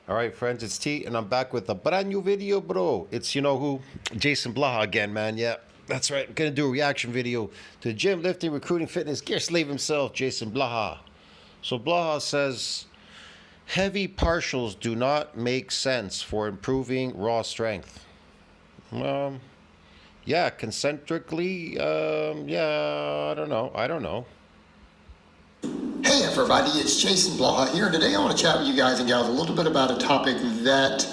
All right, friends, it's T, and I'm back with a brand new video, bro. It's you know who, Jason Blaha again, man. Yeah, that's right. I'm gonna do a reaction video to gym, lifting, recruiting, fitness, gear slave himself, Jason Blaha. So Blaha says heavy partials do not make sense for improving raw strength. Yeah, concentrically, yeah, I don't know. Hey everybody, it's Jason Blaha here. Today I want to chat with you guys and gals a little bit about a topic that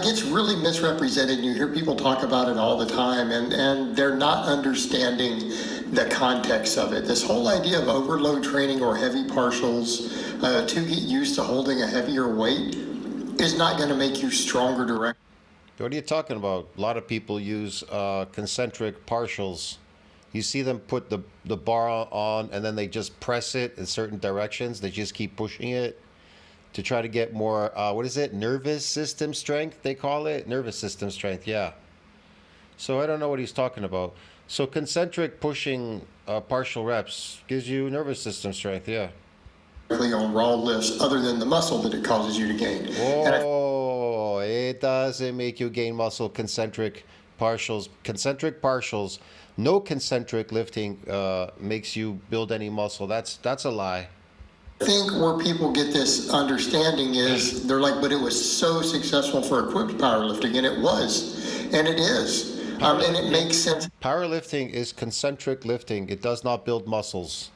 gets really misrepresented. You hear people talk about it all the time and they're not understanding the context of it. This whole idea of overload training or heavy partials to get used to holding a heavier weight is not going to make you stronger directly. What are you talking about? A lot of people use concentric partials. You see them put the bar on and then they just press it in certain directions. They just keep pushing it to try to get more, what is it? Nervous system strength, they call it? Nervous system strength, yeah. So I don't know what he's talking about. So concentric pushing partial reps gives you nervous system strength, yeah. On raw lifts other than the muscle that it causes you to gain. Oh, it doesn't make you gain muscle, concentric partials. Concentric partials, no concentric lifting makes you build any muscle. That's a lie. I think where people get this understanding is they're like, but it was so successful for equipped powerlifting, and it was, and it is, and it makes sense. Powerlifting is concentric lifting. It does not build muscles.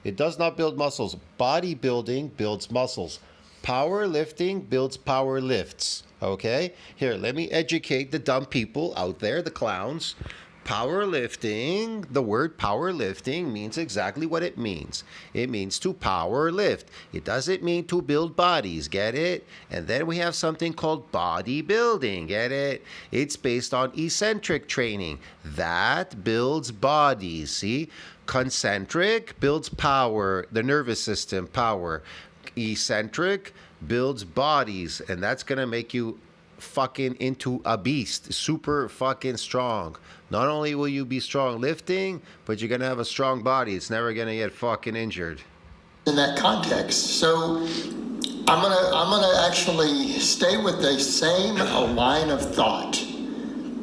It does not build muscles. Bodybuilding builds muscles. Powerlifting builds power lifts. Okay? Here, let me educate the dumb people out there, the clowns. Powerlifting, the word powerlifting means exactly what it means. It means to power lift. It doesn't mean to build bodies, get it? And then we have something called bodybuilding, get it? It's based on eccentric training. That builds bodies, see? Concentric builds power, the nervous system, power. Eccentric builds bodies, and that's gonna make you fucking into a beast, super fucking strong. Not only will you be strong lifting, but you're gonna have a strong body. It's never gonna get fucking injured. In that context, so I'm gonna actually stay with the same line of thought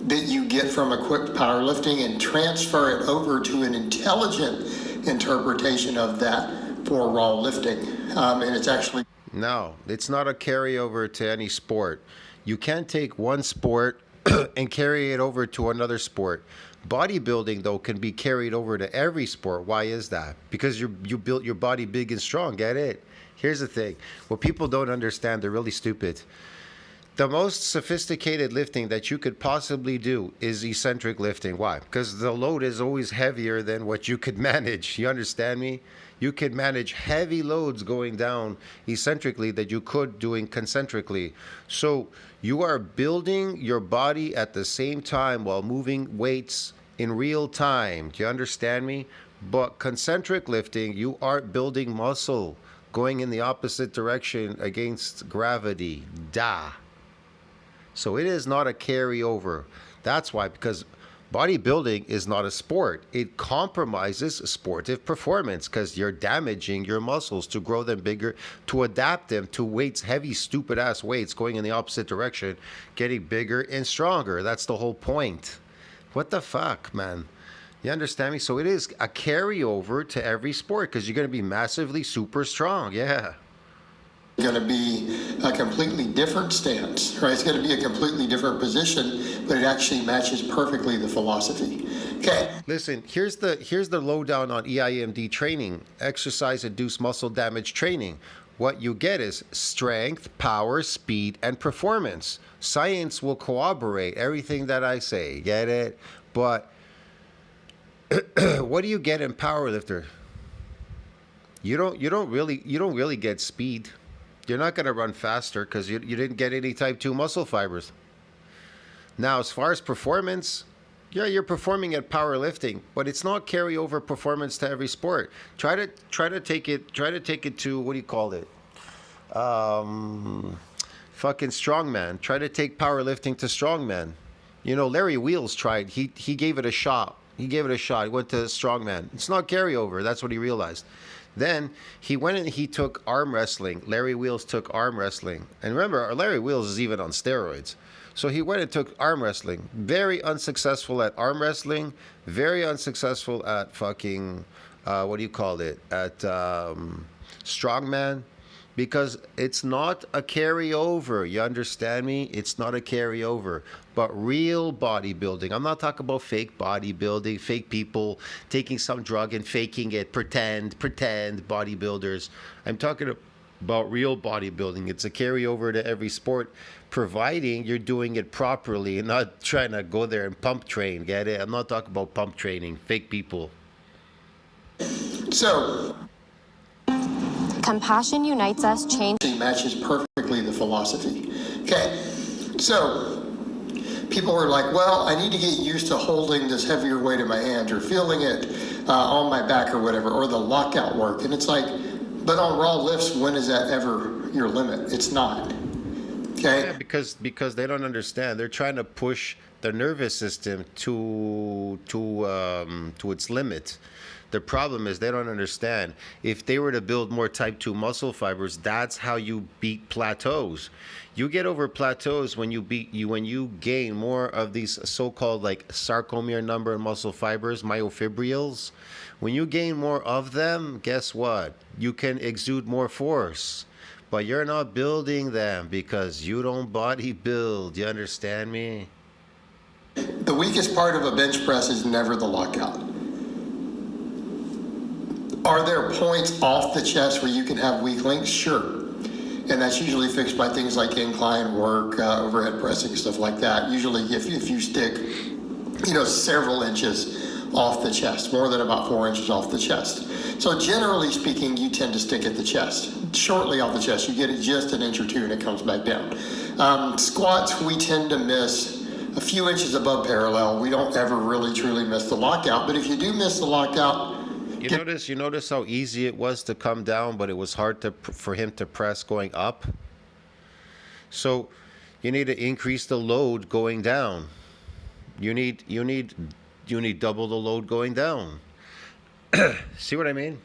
that you get from equipped powerlifting and transfer it over to an intelligent interpretation of that for raw lifting, and it's actually No, it's not a carryover to any sport. You can't take one sport and carry it over to another sport. Bodybuilding, though, can be carried over to every sport. Why is that? Because you built your body big and strong. Get it? Here's the thing. What people don't understand, they're really stupid. The most sophisticated lifting that you could possibly do is eccentric lifting. Why? Because the load is always heavier than what you could manage. You understand me? You could manage heavy loads going down eccentrically that you could doing concentrically. So you are building your body at the same time while moving weights in real time. Do you understand me? But concentric lifting, you are building muscle going in the opposite direction against gravity. Da. So it is not a carryover. That's why, because bodybuilding is not a sport. It compromises sportive performance because you're damaging your muscles to grow them bigger, to adapt them to weights, heavy, stupid ass weights going in the opposite direction, getting bigger and stronger. That's the whole point. What the fuck, man? You understand me? So it is a carryover to every sport because you're going to be massively super strong. Yeah. Going to be a completely different stance, right? It's going to be a completely different position, but it actually matches perfectly the philosophy. Okay. Listen, here's the lowdown on EIMD training, exercise-induced muscle damage training. What you get is strength, power, speed, and performance. Science will corroborate everything that I say. Get it? But what do you get in powerlifter? You don't really get speed. You're not going to run faster because you didn't get any type 2 muscle fibers. Now, as far as performance, yeah, you're performing at powerlifting, but it's not carryover performance to every sport. Try to take it to, what do you call it? Fucking strongman. Try to take powerlifting to strongman. You know, Larry Wheels tried. He gave it a shot. He went to strongman. It's not carryover. That's what he realized. Then he went and he took arm wrestling. Larry Wheels took arm wrestling. And remember, Larry Wheels is even on steroids. So he went and took arm wrestling. Very unsuccessful at arm wrestling. Very unsuccessful at fucking, what do you call it? At strongman. Because it's not a carryover. You understand me? It's not a carryover. But real bodybuilding. I'm not talking about fake bodybuilding, fake people taking some drug and faking it, pretend bodybuilders. I'm talking about real bodybuilding. It's a carryover to every sport, providing you're doing it properly and not trying to go there and pump train. Get it? I'm not talking about pump training, fake people. So, compassion unites us, change matches perfectly the philosophy. Okay, so people were like, well, I need to get used to holding this heavier weight in my hands or feeling it on my back or whatever, or the lockout work. And it's like, but on raw lifts, when is that ever your limit? It's not. Okay. Yeah, because they don't understand. They're trying to push their nervous system to its limit. The problem is they don't understand. If they were to build more type 2 muscle fibers, that's how you beat plateaus. You get over plateaus when you gain more of these so-called like sarcomere number muscle fibers, myofibrils. When you gain more of them, guess what? You can exude more force. But you're not building them because you don't body build. You understand me? The weakest part of a bench press is never the lockout. Are there points off the chest where you can have weak links? Sure. And that's usually fixed by things like incline work, overhead pressing, stuff like that. Usually if you stick, several inches off the chest, more than about 4 inches off the chest. So generally speaking, you tend to stick at the chest. Shortly off the chest, you get it just an inch or two and it comes back down. Squats, we tend to miss a few inches above parallel. We don't ever really truly miss the lockout, but if you do miss the lockout, You notice how easy it was to come down, but it was hard for him to press going up. So you need to increase the load going down. You need double the load going down. See what I mean?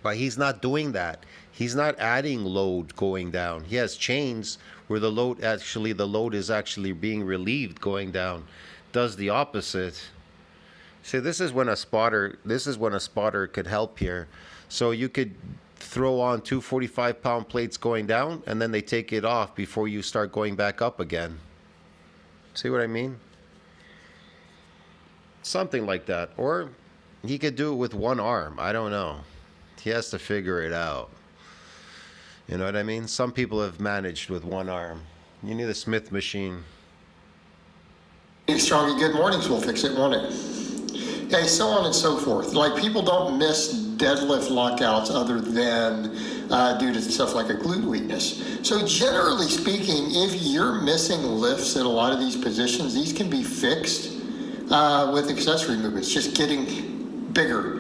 But he's not doing that. He's not adding load going down. He has chains where the load is actually being relieved going down. Does the opposite. See, this is when a spotter could help here. So you could throw on 2 45-pound plates going down, and then they take it off before you start going back up again. See what I mean? Something like that. Or he could do it with one arm. I don't know. He has to figure it out. You know what I mean? Some people have managed with one arm. You need a Smith machine. Strong and good mornings will fix it, won't it? Okay, so on and so forth. Like, people don't miss deadlift lockouts other than due to stuff like a glute weakness. So generally speaking, if you're missing lifts in a lot of these positions, these can be fixed with accessory movements, just getting bigger,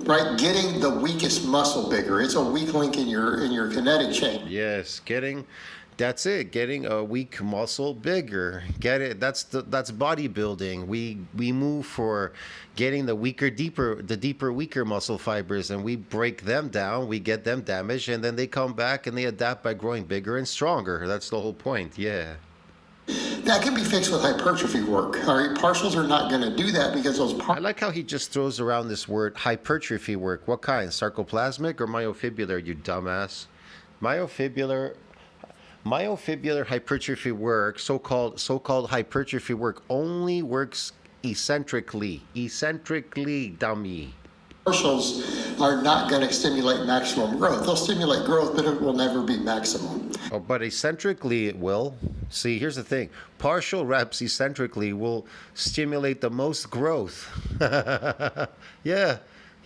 right? Getting the weakest muscle bigger. It's a weak link in your kinetic chain. Yes, that's it. Getting a weak muscle bigger. Get it? That's bodybuilding. We move for getting the deeper, weaker muscle fibers, and we break them down. We get them damaged, and then they come back and they adapt by growing bigger and stronger. That's the whole point. Yeah. That can be fixed with hypertrophy work. All right, partials are not going to do that because those. I like how he just throws around this word hypertrophy work. What kind? Sarcoplasmic or myofibular? You dumbass. Myofibular hypertrophy work, so-called hypertrophy work, only works eccentrically, dummy. Partials are not going to stimulate maximum growth. They'll stimulate growth, but it will never be maximum. Oh, but eccentrically it will. See, here's the thing. Partial reps eccentrically will stimulate the most growth. Yeah.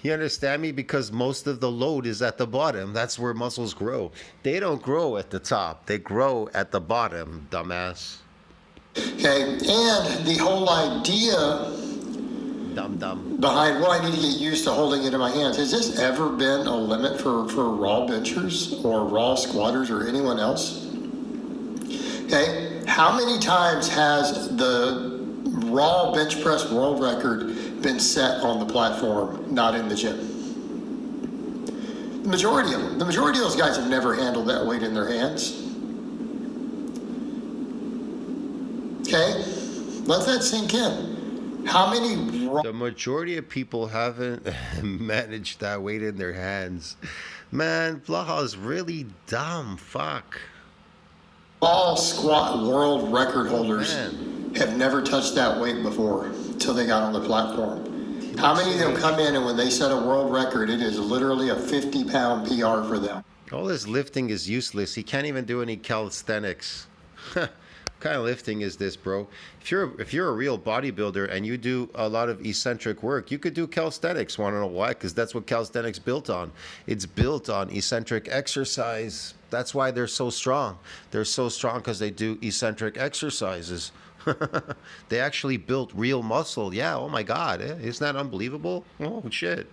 You understand me? Because most of the load is at the bottom. That's where muscles grow. They don't grow at the top. They grow at the bottom, dumbass. Okay, and the whole idea behind, well, I need to get used to holding it in my hands. Has this ever been a limit for raw benchers or raw squatters or anyone else? Okay, how many times has the raw bench press world record been set on the platform, not in the gym? The majority of those guys have never handled that weight in their hands. Okay? Let that sink in. How many The majority of people haven't managed that weight in their hands. Man, Blaha's really dumb. Fuck. all squat world record holders Man. have never touched that weight before until they got on the platform? How many of them come in and when they set a world record, it is literally a 50-pound PR for them? All this lifting is useless. He can't even do any calisthenics. What kind of lifting is this, bro? If you're a real bodybuilder and you do a lot of eccentric work, you could do calisthenics. Want to know why? Because that's what calisthenics built on. It's built on eccentric exercise. That's why they're so strong. They're so strong because they do eccentric exercises. They actually built real muscle. Yeah, oh my God. Isn't that unbelievable? Oh, shit.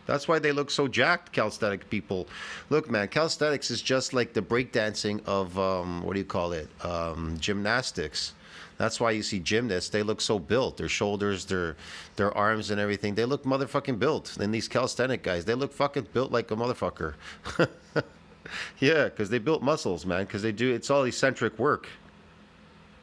That's why they look so jacked, calisthenic people. Look, man, calisthenics is just like the breakdancing of, what do you call it? Gymnastics. That's why you see gymnasts, they look so built. Their shoulders, their arms and everything, they look motherfucking built. And these calisthenic guys, they look fucking built like a motherfucker. Yeah, because they built muscles, man, because it's all eccentric work.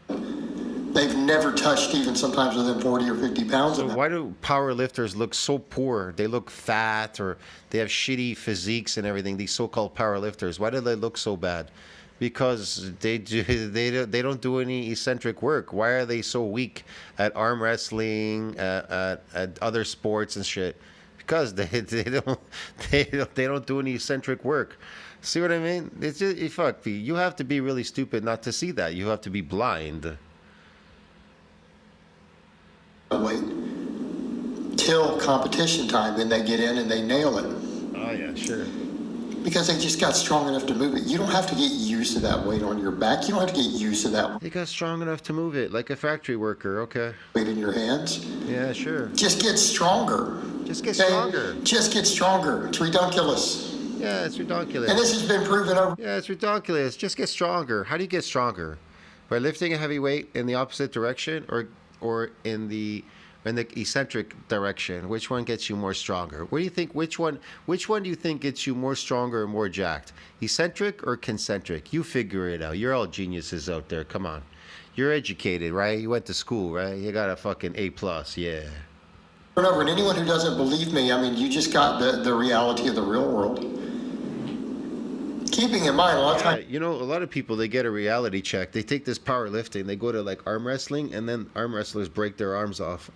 They've never touched even sometimes within 40 or 50 pounds So of that. why do power lifters look so poor? They look fat or they have shitty physiques and everything. These so-called power lifters. Why do they look so bad? Because they don't do any eccentric work. Why are they so weak at arm wrestling, at other sports and shit? Because they don't do any eccentric work. See what I mean? It's just fuck. You have to be really stupid not to see that. You have to be blind. Weight till competition time, then they get in and they nail it Oh yeah, sure. because they just got strong enough to move it. You don't have to get used to that weight on your back. You don't have to get used to that They got strong enough to move it like a factory worker. Okay. weight in your hands. Yeah, sure. Just get stronger. Just get Okay? stronger. Just get stronger. It's ridiculous. Yeah, it's ridiculous. And this has been proven over. Yeah, it's ridiculous. Just get stronger. How do you get stronger? By lifting a heavy weight in the opposite direction, or in the eccentric direction? Which one gets you more stronger? What do you think? Which one do you think gets you more stronger and more jacked? Eccentric or concentric? You figure it out. You're all geniuses out there. Come on. You're educated, right? You went to school, right? You got a fucking A+, yeah. And over. And anyone who doesn't believe me, I mean, you just got the reality of the real world. Keeping in mind, a lot of Yeah, times, you know, a lot of people, they get a reality check. They take this powerlifting, they go to like arm wrestling, and then arm wrestlers break their arms off.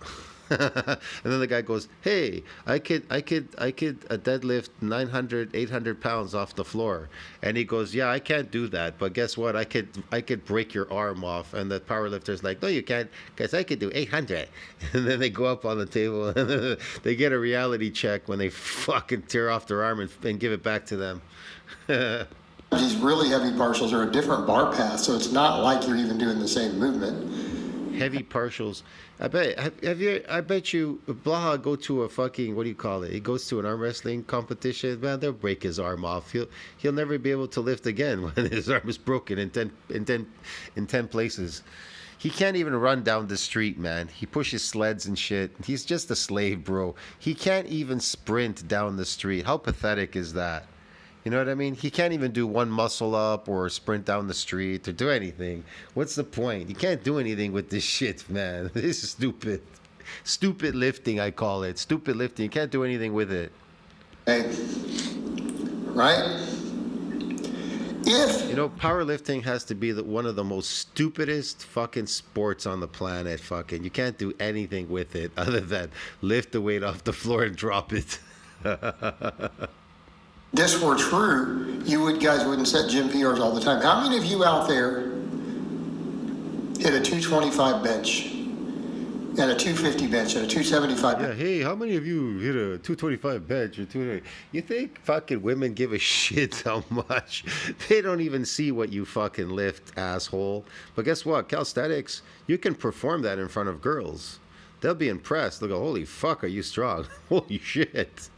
And then the guy goes, "Hey, I could deadlift 900, 800 pounds off the floor." And he goes, "Yeah, I can't do that, but guess what? I could break your arm off." And the powerlifter's like, "No, you can't, because I could do 800." And then they go up on the table and they get a reality check when they fucking tear off their arm and give it back to them. these really heavy partials are a different bar path, so it's not like you're even doing the same movement. Heavy partials. I bet you Blaha go to a fucking, what do you call it? He goes to an arm wrestling competition. Man, they'll break his arm off. He'll never be able to lift again when his arm is broken in 10 places. He can't even run down the street, man. He pushes sleds and shit. He's just a slave, bro. He can't even sprint down the street. How pathetic is that? You know what I mean? He can't even do one muscle up or sprint down the street or do anything. What's the point? You can't do anything with this shit, man. This is stupid. Stupid lifting, I call it. Stupid lifting. You can't do anything with it. Okay? Right? If You know, powerlifting has to be one of the most stupidest fucking sports on the planet. Fucking, you can't do anything with it other than lift the weight off the floor and drop it. this were true, guys wouldn't set gym PRs all the time. How many of you out there hit a 225 bench and a 250 bench and a 275 Yeah, bench? hey, how many of you hit a 225 bench or 200? You think fucking women give a shit how much? They don't even see what you fucking lift, asshole. But guess what? Calisthenics, you can perform that in front of girls. They'll be impressed. They'll go, holy fuck, are you strong? Holy shit.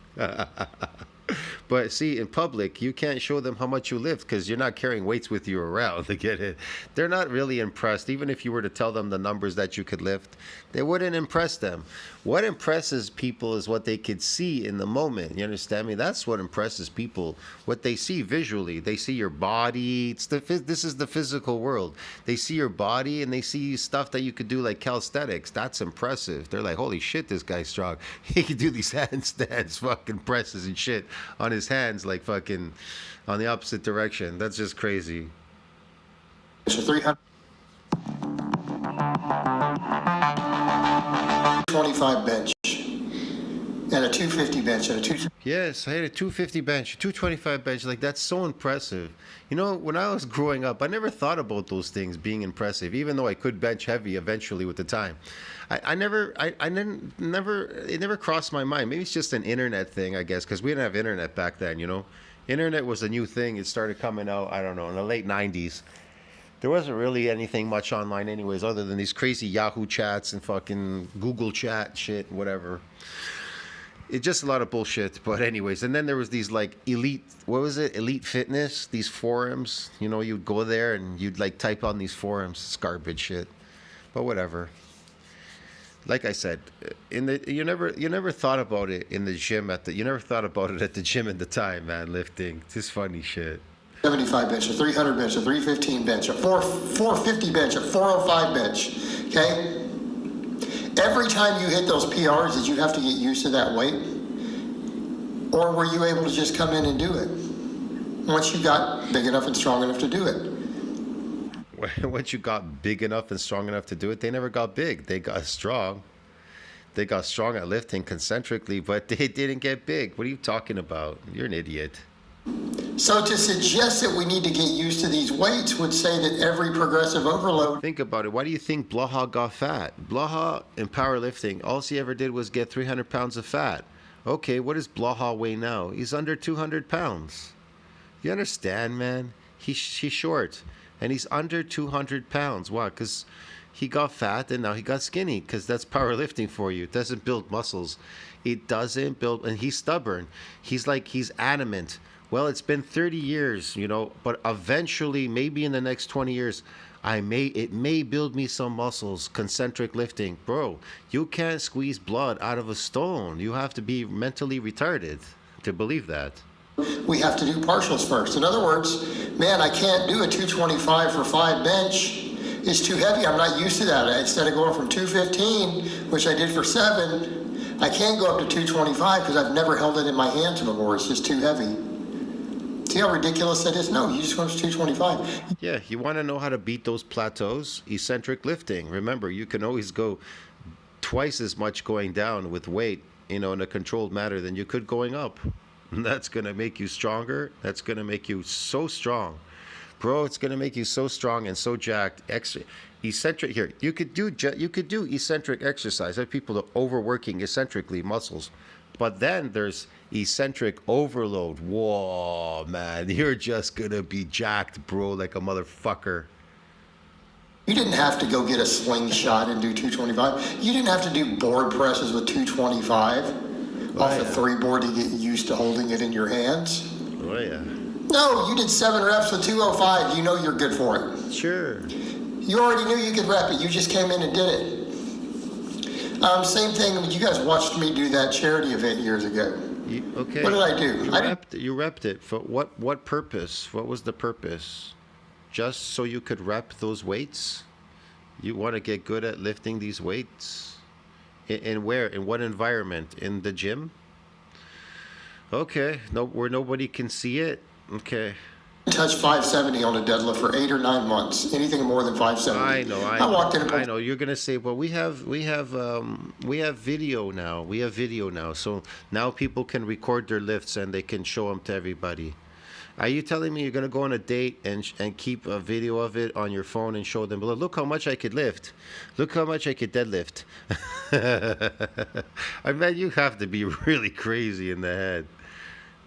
But see, in public, you can't show them how much you lift because you're not carrying weights with you around. They get it. They're not really impressed. Even if you were to tell them the numbers that you could lift, they wouldn't impress them. What impresses people is what they could see in the moment. You understand me? That's what impresses people. What they see visually. They see your body. This is the physical world. They see your body and they see stuff that you could do like calisthenics. That's impressive. They're like, holy shit, this guy's strong. He can do these handstands, fucking presses and shit on his hands, like fucking on the opposite direction. That's just crazy. So 325 bench and a 250 bench and a 2. Yes, I had a 250 bench, 225 bench. Like, that's so impressive. You know, when I was growing up, I never thought about those things being impressive, even though I could bench heavy eventually with the time. I never, it never crossed my mind. Maybe it's just an internet thing, I guess, because we didn't have internet back then, you know? Internet was a new thing. It started coming out, I don't know, in the late 90s. There wasn't really anything much online anyways, other than these crazy Yahoo chats and fucking Google chat shit, whatever. It's just a lot of bullshit. But anyways, and then there was these like elite fitness, these forums. You know, you'd go there and you'd like type on these forums. It's garbage shit. But whatever. Like I said, you never thought about it in the gym you never thought about it at the gym at the time, man, lifting. Just funny shit. 75 bench, a 300 bench, a 315 bench, a 450 bench, a 405 bench, okay? Every time you hit those PRs, did you have to get used to that weight? Or were you able to just come in and do it once you got big enough and strong enough to do it? Once you got big enough and strong enough to do it, they never got big. They got strong. They got strong at lifting concentrically, but they didn't get big. What are you talking about? You're an idiot. So to suggest that we need to get used to these weights would say that every progressive overload... Think about it. Why do you think Blaha got fat? Blaha in powerlifting, all he ever did was get 300 pounds of fat. Okay, what does Blaha weigh now? He's under 200 pounds. You understand, man? He's short, and he's under 200 pounds. Why? Because he got fat, and now he got skinny, because that's powerlifting for you. It doesn't build muscles. It doesn't build... And he's stubborn. He's adamant. Well, it's been 30 years, you know, but eventually, maybe in the next 20 years, it may build me some muscles. Concentric lifting. Bro, you can't squeeze blood out of a stone. You have to be mentally retarded to believe that. We have to do partials first. In other words, man, I can't do a 225 for 5 bench. It's too heavy. I'm not used to that. Instead of going from 215, which I did for 7, I can't go up to 225 because I've never held it in my hands before. It's just too heavy. See how ridiculous that is? No, you just went to 225. Yeah, you want to know how to beat those plateaus? Eccentric lifting. Remember, you can always go twice as much going down with weight, you know, in a controlled manner than you could going up. And that's going to make you stronger. That's going to make you so strong. Bro, it's going to make you so strong and so jacked. Eccentric here. You could do eccentric exercise. I have people that are overworking eccentrically muscles. But then there's eccentric overload. Whoa, man, you're just gonna be jacked, bro, like a motherfucker. You didn't have to go get a slingshot and do 225. You didn't have to do board presses with 225 off a 3 board to get used to holding it in your hands. Oh, yeah. No, you did 7 reps with 205. You know you're good for it. Sure. You already knew you could rep it. You just came in and did it. Same thing. You guys watched me do that charity event years ago. Okay. What did I do? You repped it. For what purpose? What was the purpose? Just so you could rep those weights? You want to get good at lifting these weights? In where? In what environment? In the gym? Okay. No, where nobody can see it? Okay. Touched 570 on a deadlift for 8 or 9 months. Anything more than 570. I walked in. I know you're gonna say, well, we have video now. We have video now, so now people can record their lifts and they can show them to everybody. Are you telling me you're gonna go on a date and keep a video of it on your phone and show them? Look how much I could lift. Look how much I could deadlift. I bet you have to be really crazy in the head.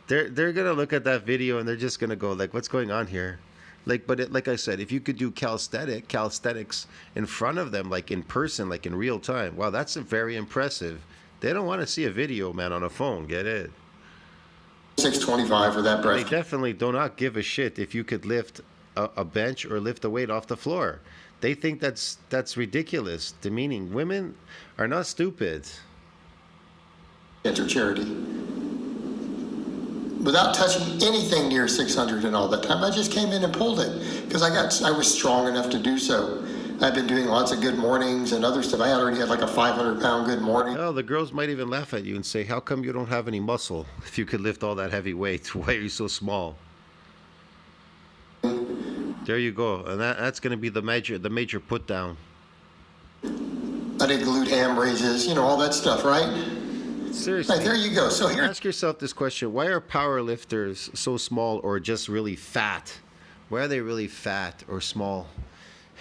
They're gonna look at that video and they're just gonna go like, what's going on here? Like I said, if you could do calisthenics in front of them, like in person, like in real time, wow, that's very impressive. They don't want to see a video, man, on a phone. Get it? 625 for that They breast. definitely do not give a shit if you could lift a bench or lift a weight off the floor. They think that's ridiculous, demeaning. Women are not stupid. Enter charity. Without touching anything near 600 and all that time, I just came in and pulled it because I was strong enough to do so. I've been doing lots of good mornings and other stuff. I already had like a 500-pound good morning. Oh, the girls might even laugh at you and say, "How come you don't have any muscle? If you could lift all that heavy weight, why are you so small?" There you go, and that's going to be the major put down. I did glute ham raises, all that stuff, right? Seriously. Right, there you go. So here, Ask yourself this question: why are power lifters so small or just really fat? Why are they really fat or small?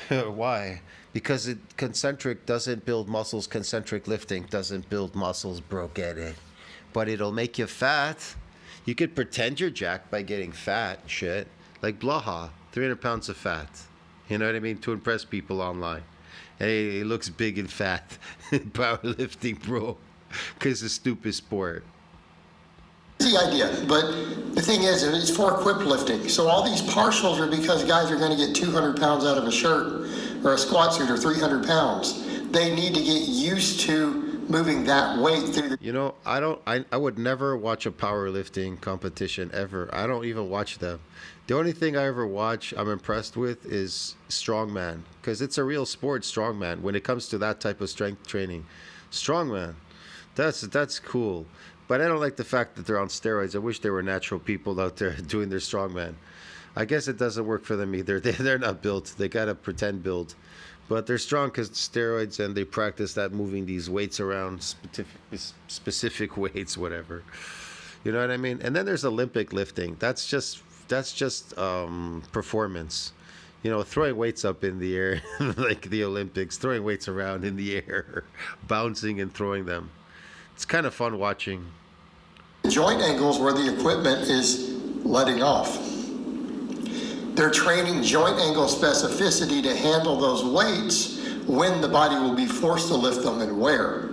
Why? Because concentric doesn't build muscles. Concentric lifting doesn't build muscles, bro. Get it? But it'll make you fat. You could pretend you're jacked by getting fat, shit. Like Blaha, 300 pounds of fat. You know what I mean? To impress people online. Hey, he looks big and fat. Powerlifting, bro. Because it's a stupid sport. the idea, but the thing is, it's for equipped lifting. So all these partials are because guys are going to get 200 pounds out of a shirt or a squat suit or 300 pounds. They need to get used to moving that weight through the... I would never watch a powerlifting competition ever. I don't even watch them. The only thing I ever watch I'm impressed with is strongman, because it's a real sport, strongman, when it comes to that type of strength training. Strongman, that's cool. But I don't like the fact that they're on steroids. I wish there were natural people out there doing their strongman. I guess it doesn't work for them either. They're not built. They got to pretend build. But they're strong because steroids, and they practice that, moving these weights around, specific weights, whatever. You know what I mean? And then there's Olympic lifting. That's just performance. You know, throwing weights up in the air, like the Olympics, throwing weights around in the air, bouncing and throwing them. It's kind of fun watching. joint angles where the equipment is letting off. They're training joint angle specificity to handle those weights when the body will be forced to lift them and where.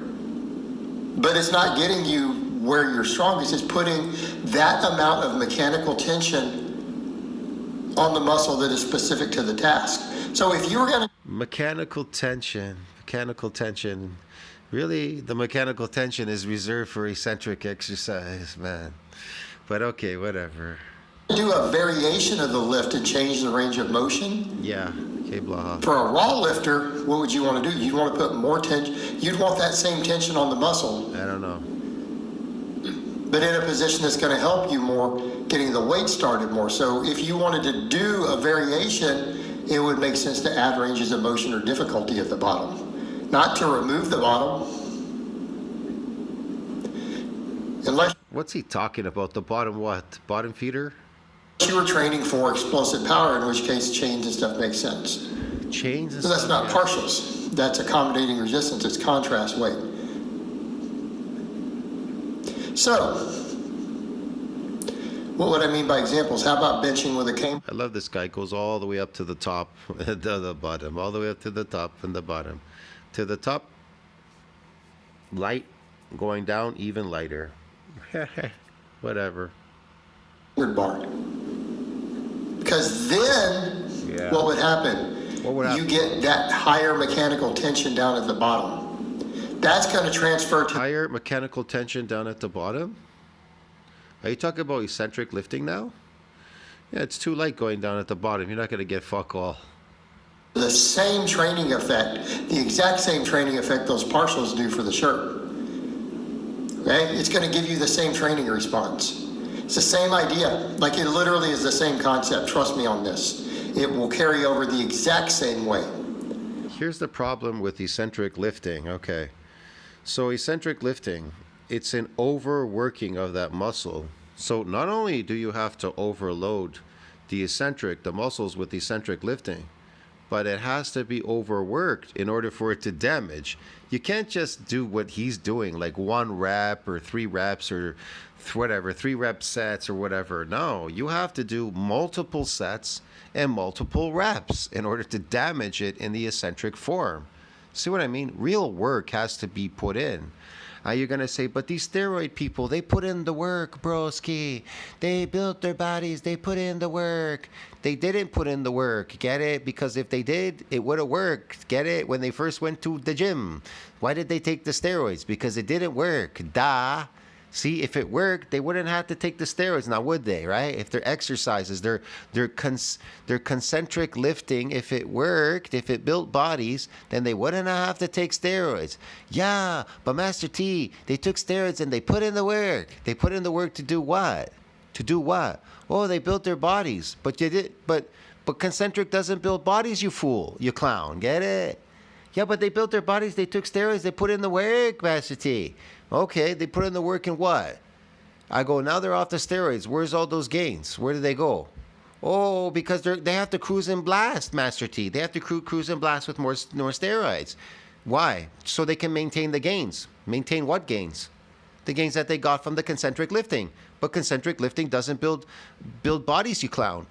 But it's not getting you where you're strongest. It's putting that amount of mechanical tension on the muscle that is specific to the task. So if you're going to... Mechanical tension. Really, the mechanical tension is reserved for eccentric exercise, man. But okay, whatever. do a variation of the lift and change the range of motion. Yeah, okay, blah. For a raw lifter, what would you want to do? You'd want to put more tension. You'd want that same tension on the muscle. I don't know. But in a position that's going to help you more, getting the weight started more. So if you wanted to do a variation, it would make sense to add ranges of motion or difficulty at the bottom. Not to remove the bottom. Unless... What's he talking about? The bottom what? Bottom feeder? You were training for explosive power, in which case chains and stuff makes sense. Chains and So that's stuff? not partials. That's accommodating resistance. It's contrast weight. So, what would I mean by examples? How about benching with a cane? I love this guy. Goes all the way up to the top, the bottom, all the way up to the top and the bottom. To the top, light, going down, even lighter. Whatever. Bar. Because then, what would happen? You get that higher mechanical tension down at the bottom. That's going to transfer to Higher mechanical tension down at the bottom? Are you talking about eccentric lifting now? Yeah, it's too light going down at the bottom. You're not going to get fuck all. the same training effect, the exact same training effect those partials do for the shirt. Okay? It's going to give you the same training response. It's the same idea. Like, it literally is the same concept. Trust me on this. It will carry over the exact same way. Here's the problem with eccentric lifting. Okay. So eccentric lifting, it's an overworking of that muscle. So not only do you have to overload the muscles with eccentric lifting, but it has to be overworked in order for it to damage. You can't just do what he's doing, like 1 rep or 3 reps or whatever, 3 rep sets or whatever. No, you have to do multiple sets and multiple reps in order to damage it in the eccentric form. See what I mean? Real work has to be put in. Are you going to say, but these steroid people, they put in the work, broski. They built their bodies. They put in the work. They didn't put in the work. Get it? Because if they did, it would have worked. Get it? When they first went to the gym. Why did they take the steroids? Because it didn't work. Duh. See, if it worked, they wouldn't have to take the steroids now, would they? Right? If their exercises, their concentric lifting, if it worked, if it built bodies, then they wouldn't have to take steroids. Yeah, but Master T, they took steroids and they put in the work. They put in the work to do what? To do what? Oh, they built their bodies, but you did. But concentric doesn't build bodies, you fool, you clown. Get it? Yeah, but they built their bodies. They took steroids. They put in the work, Master T. Okay, they put in the work in what? I go, now they're off the steroids. Where's all those gains? Where do they go? Oh, because they have to cruise and blast, Master T. They have to cruise and blast with more steroids. Why? So they can maintain the gains. Maintain what gains? The gains that they got from the concentric lifting. But concentric lifting doesn't build bodies, you clown.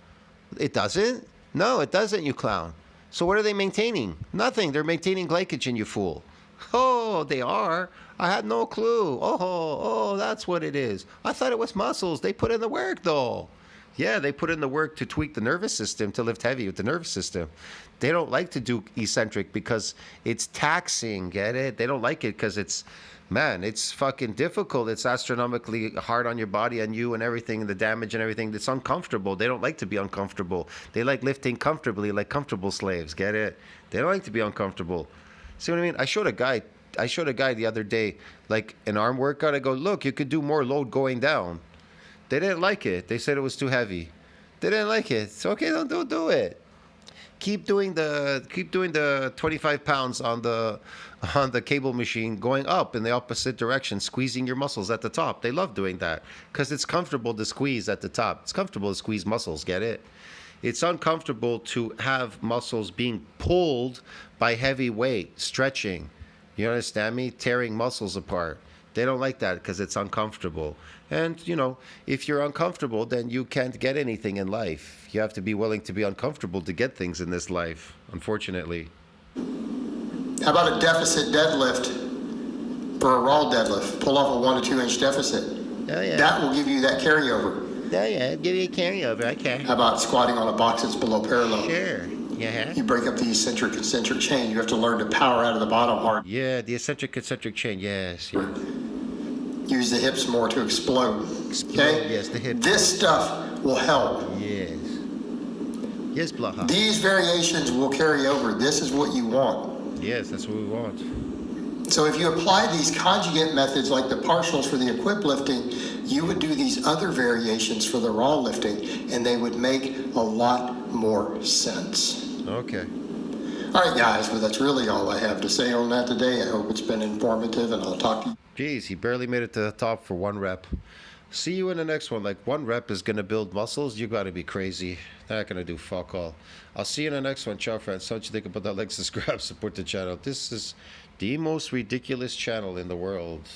It doesn't? No, it doesn't, you clown. So what are they maintaining? Nothing. They're maintaining glycogen, you fool. Oh, they are? I had no clue. Oh, that's what it is. I thought it was muscles. They put in the work, though. Yeah, they put in the work to tweak the nervous system, to lift heavy with the nervous system. They don't like to do eccentric because it's taxing, get it? They don't like it because it's fucking difficult. It's astronomically hard on your body and you and everything, and the damage and everything. It's uncomfortable. They don't like to be uncomfortable. They like lifting comfortably, like comfortable slaves, get it? They don't like to be uncomfortable. See what I mean? I showed a guy the other day, like an arm workout. I go, look, you could do more load going down. They didn't like it. They said it was too heavy. They didn't like it. It's okay, don't do it. Keep doing the 25 pounds on the cable machine going up in the opposite direction, squeezing your muscles at the top. They love doing that because it's comfortable to squeeze at the top. It's comfortable to squeeze muscles, get it? It's uncomfortable to have muscles being pulled by heavy weight, stretching. You understand me? Tearing muscles apart. They don't like that because it's uncomfortable. And, if you're uncomfortable, then you can't get anything in life. You have to be willing to be uncomfortable to get things in this life, unfortunately. How about a deficit deadlift for a raw deadlift? Pull off a 1 to 2 inch deficit. Oh, yeah. That will give you that carryover. Oh, yeah. Give you a carryover. Okay. How about squatting on a box that's below parallel? Sure. Yeah. You break up the eccentric concentric chain. You have to learn to power out of the bottom hard. Yeah, the eccentric concentric chain. Yes. Use the hips more to explode. Okay? Yes, the hips. This stuff will help. Yes. Yes, Blaha. These variations will carry over. This is what you want. Yes, that's what we want. So if you apply these conjugate methods like the partials for the equip lifting, you would do these other variations for the raw lifting, and they would make a lot more sense. Okay. All right, guys, well, that's really all I have to say on that today. I hope it's been informative, and I'll talk to you. Jeez, he barely made it to the top for 1 rep. See you in the next one. Like 1 rep is going to build muscles? You got to be crazy. They're not going to do fuck all. I'll see you in the next one. Ciao, friends. So what you think about that? Like, subscribe, support the channel. This is the most ridiculous channel in the world.